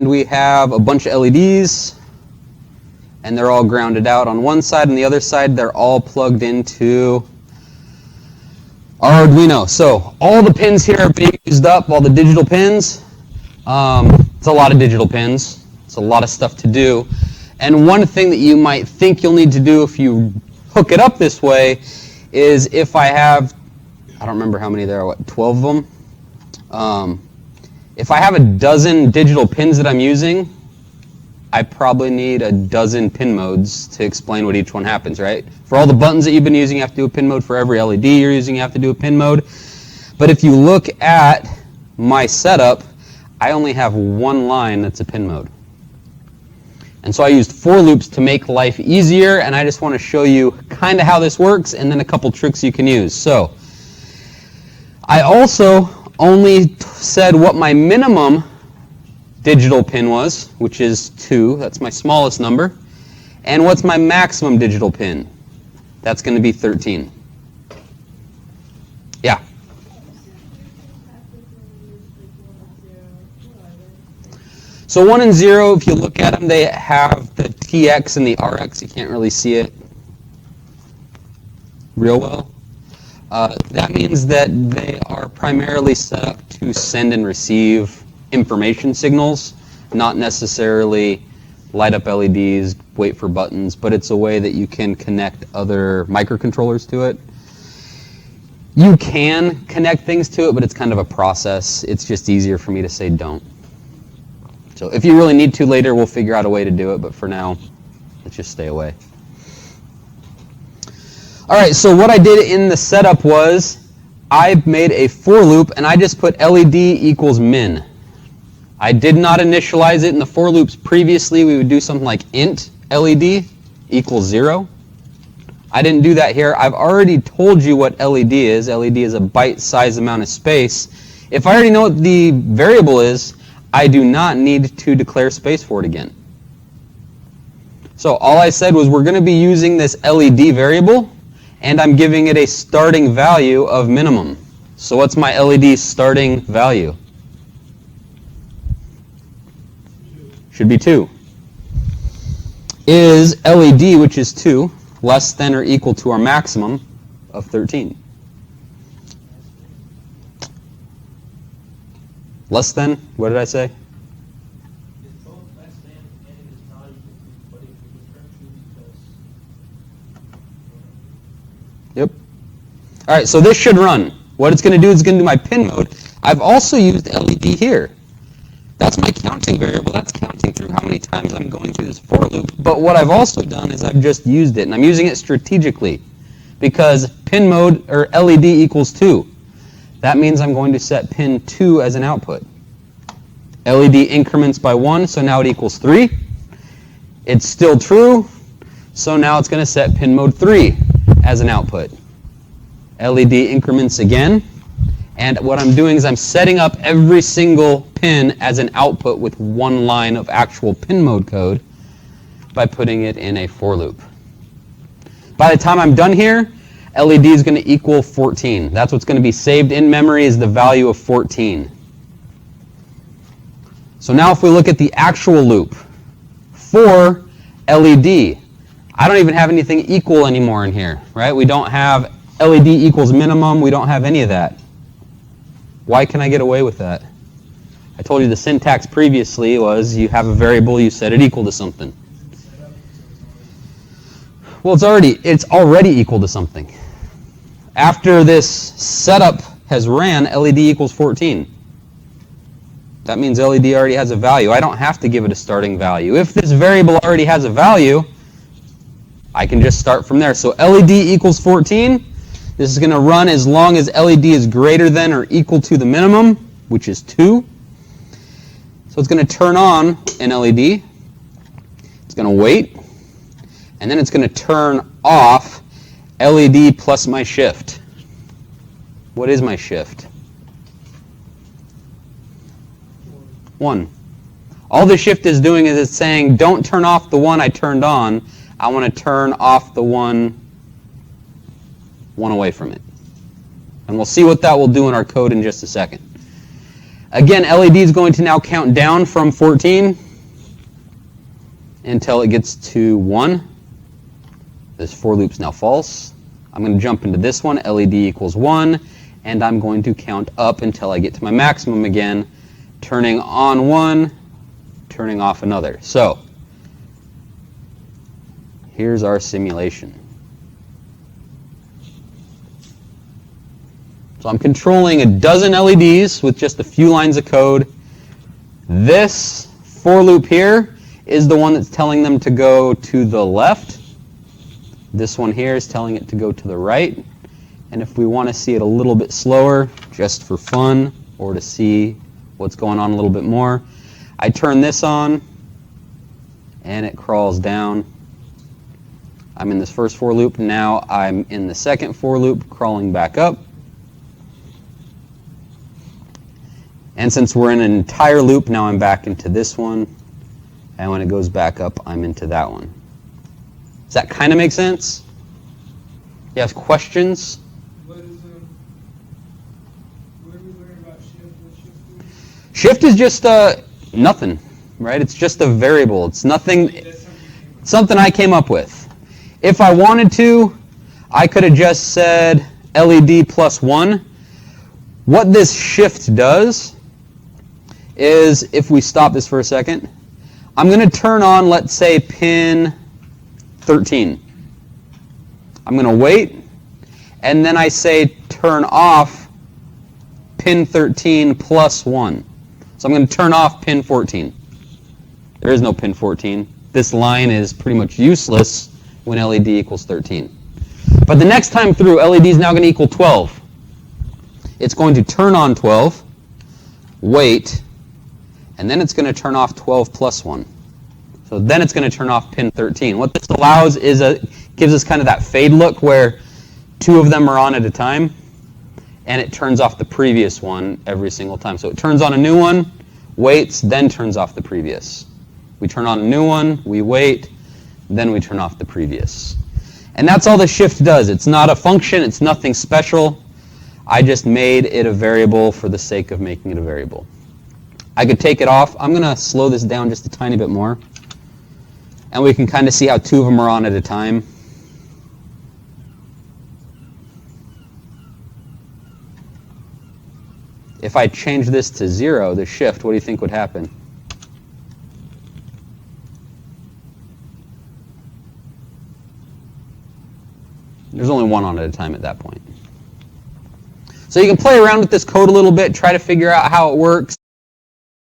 we have a bunch of LEDs, and they're all grounded out on one side, and the other side they're all plugged into our Arduino. So all the pins here are being used up, all the digital pins. It's a lot of digital pins. It's a lot of stuff to do. And one thing that you might think you'll need to do if you hook it up this way is if I have, I don't remember how many there are, 12 of them? If I have a dozen digital pins that I'm using, I probably need a dozen pin modes to explain what each one happens, right? For all the buttons that you've been using, you have to do a pin mode. For every LED you're using, you have to do a pin mode. But if you look at my setup, I only have one line that's a pin mode. And so I used for loops to make life easier, and I just want to show you kind of how this works and then a couple tricks you can use. So I also only said what my minimum digital pin was, which is 2. That's my smallest number. And what's my maximum digital pin? That's going to be 13. Yeah. So 1 and 0, if you look at them, they have the TX and the RX. You can't really see it real well. That means that they are primarily set up to send and receive information signals, not necessarily light up LEDs, wait for buttons, but it's a way that you can connect other microcontrollers to it. You can connect things to it, but it's kind of a process. It's just easier for me to say don't. So if you really need to later, we'll figure out a way to do it, but for now, let's just stay away. All right, so what I did in the setup was I made a for loop, and I just put LED equals min. I did not initialize it in the for loops previously. We would do something like int LED equals 0. I didn't do that here. I've already told you what LED is. LED is a byte-sized amount of space. If I already know what the variable is, I do not need to declare space for it again. So all I said was we're going to be using this LED variable, and I'm giving it a starting value of minimum. So what's my LED starting value? Should be 2. Is LED, which is 2, less than or equal to our maximum of 13? Less than? What did I say? It's both less than and it is not equal to, but if you return true because... Yep. All right, so this should run. What it's going to do is it's going to do my pin mode. I've also used LED here. That's my counting variable. That's counting through how many times I'm going through this for loop. But what I've also done is I've just used it, and I'm using it strategically because pin mode, or LED equals 2. That means I'm going to set pin 2 as an output. LED increments by 1, so now it equals 3. It's still true, so now it's going to set pin mode 3 as an output. LED increments again, and what I'm doing is I'm setting up every single pin as an output with one line of actual pin mode code by putting it in a for loop. By the time I'm done here, LED is going to equal 14. That's what's going to be saved in memory, is the value of 14. So now if we look at the actual loop for LED, I don't even have anything equal anymore in here, right? We don't have LED equals minimum. We don't have any of that. Why can I get away with that? I told you the syntax previously was you have a variable, you set it equal to something. Well, it's already equal to something. After this setup has ran, LED equals 14. That means LED already has a value. I don't have to give it a starting value. If this variable already has a value, I can just start from there. So LED equals 14. This is going to run as long as LED is greater than or equal to the minimum, which is 2. So it's going to turn on an LED. It's going to wait. And then it's going to turn off LED plus my shift. What is my shift? 1. All the shift is doing is it's saying, don't turn off the one I turned on. I want to turn off the one away from it. And we'll see what that will do in our code in just a second. Again, LED is going to now count down from 14 until it gets to 1. This for loop's now false. I'm going to jump into this one, LED equals 1, and I'm going to count up until I get to my maximum again, turning on one, turning off another. So here's our simulation. So I'm controlling a dozen LEDs with just a few lines of code. This for loop here is the one that's telling them to go to the left. This one here is telling it to go to the right. And if we want to see it a little bit slower, just for fun, or to see what's going on a little bit more, I turn this on, and it crawls down. I'm in this first for loop. Now I'm in the second for loop, crawling back up. And since we're in an entire loop, now I'm back into this one. And when it goes back up, I'm into that one. Does that kind of make sense? You have questions? What are we learning about shift? What shift is? Shift is just nothing, right? It's just a variable. It's nothing, something I came up with. If I wanted to, I could have just said LED plus 1. What this shift does is, if we stop this for a second, I'm going to turn on, let's say, pin 13. I'm going to wait, and then I say turn off pin 13 plus 1. So I'm going to turn off pin 14. There is no pin 14. This line is pretty much useless when LED equals 13. But the next time through, LED is now going to equal 12. It's going to turn on 12, wait, and then it's going to turn off 12 plus 1. So then it's going to turn off pin 13. What this allows is gives us kind of that fade look where two of them are on at a time, and it turns off the previous one every single time. So it turns on a new one, waits, then turns off the previous. We turn on a new one, we wait, then we turn off the previous. And that's all the shift does. It's not a function, it's nothing special. I just made it a variable for the sake of making it a variable. I could take it off. I'm going to slow this down just a tiny bit more. And we can kind of see how two of them are on at a time. If I change this to 0, the shift, what do you think would happen? There's only one on at a time at that point. So you can play around with this code a little bit, try to figure out how it works.